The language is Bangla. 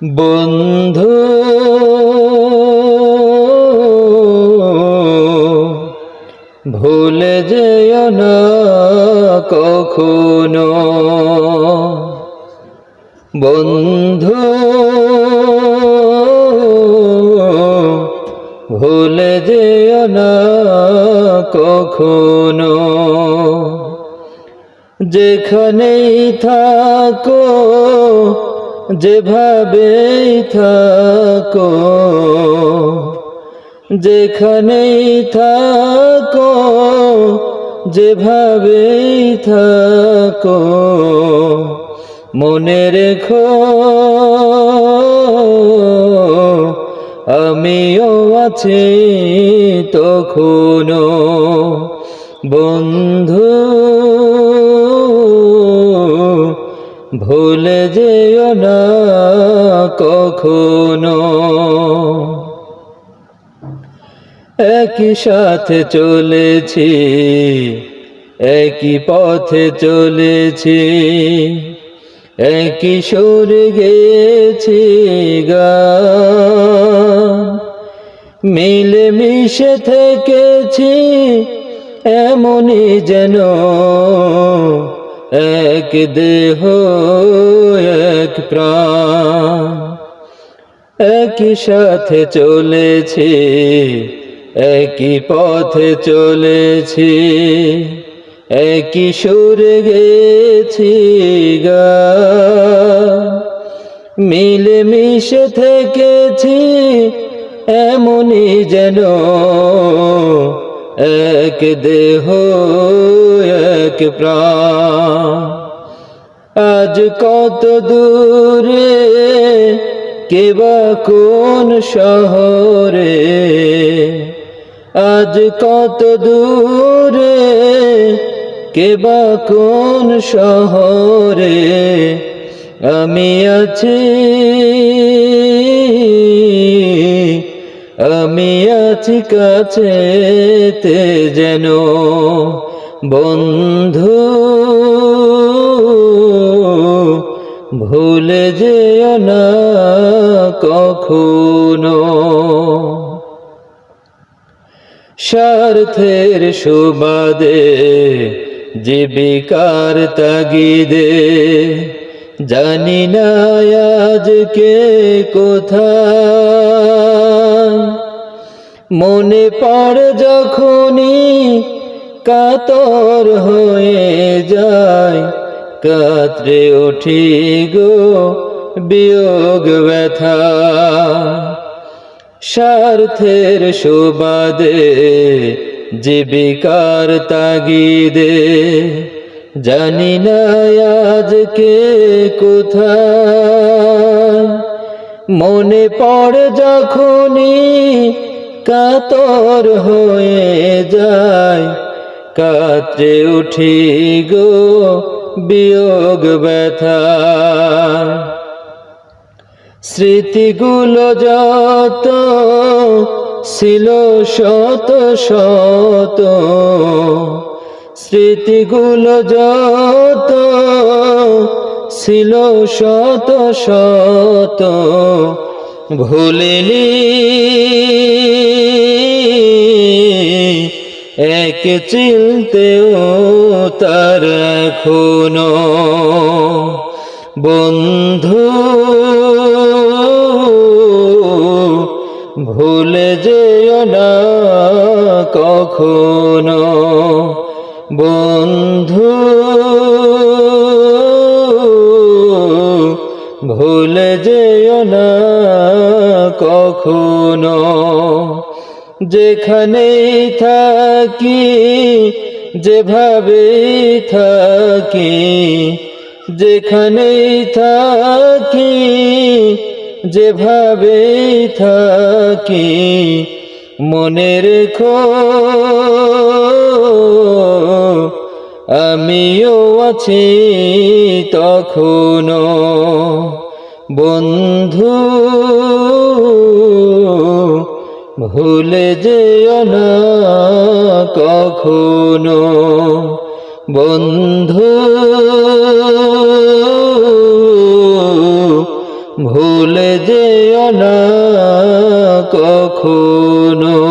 বন্ধু ভুলে যেও না কখনো, বন্ধু ভুলে যেও না কখনো। যেখানেই থাকো যেভাবেই থাকো, যেখানেই থাকো যেভাবেই থাকো, মনে রেখো আমিও আছি তখনো। বন্ধু ভুলে যেও না কখনো। একই সাথে চলেছি, একই পথে চলেছি, একই সুরে গেয়েছি গান, মিলে মিশে থেকেছি এমনই যেন এক দেহ এক প্রাণ। একই সাথে চলেছি, একই পথে চলেছি, একই সুরে গেছি গান, মিলে মিশে থেকেছি এমনই যেন এক দেহ এক প্রাণ। আজ কত দূরে কেবা কোন শহরে, আজ কত দূরে কেবা কোন শহরে, আমি আছি আমি আছি কাছেতে যেন। বন্ধু ভুলে যেও না কখনো। স্বার্থের সুবাদে জীবিকার তাগিদে জানি না আজকে কোথায়, মনে পড়ে যখনই কাতর হয়ে যায়, কাতরে উঠি গো বিয়োগ ব্যথা। স্বার্থের সুবাদে জীবিকার তাগিদে জানি না আজকে কোথায়, মনে পড়ে যখনই কাতর হয়ে যায়, কাতরে উঠি গো বিয়োগ ব্যথা। স্মৃতিগুলো যত ছিল শত শত, স্মৃতিগুলো যত ছিল শত শত, ভুলিনি এক চিলতেও তার এখনো। বন্ধু ভুলে যেও না কখনো, বন্ধু ভুলে যেও না কখনো। যেখানেই থাকি যেভাবেই থাকি, যেখানেই থাকি যেভাবেই থাকি, মনে রেখো আমিও আছি তখনো। বন্ধু ভুলে যেও না কখনো, বন্ধু ভুলে যেও না কখনো।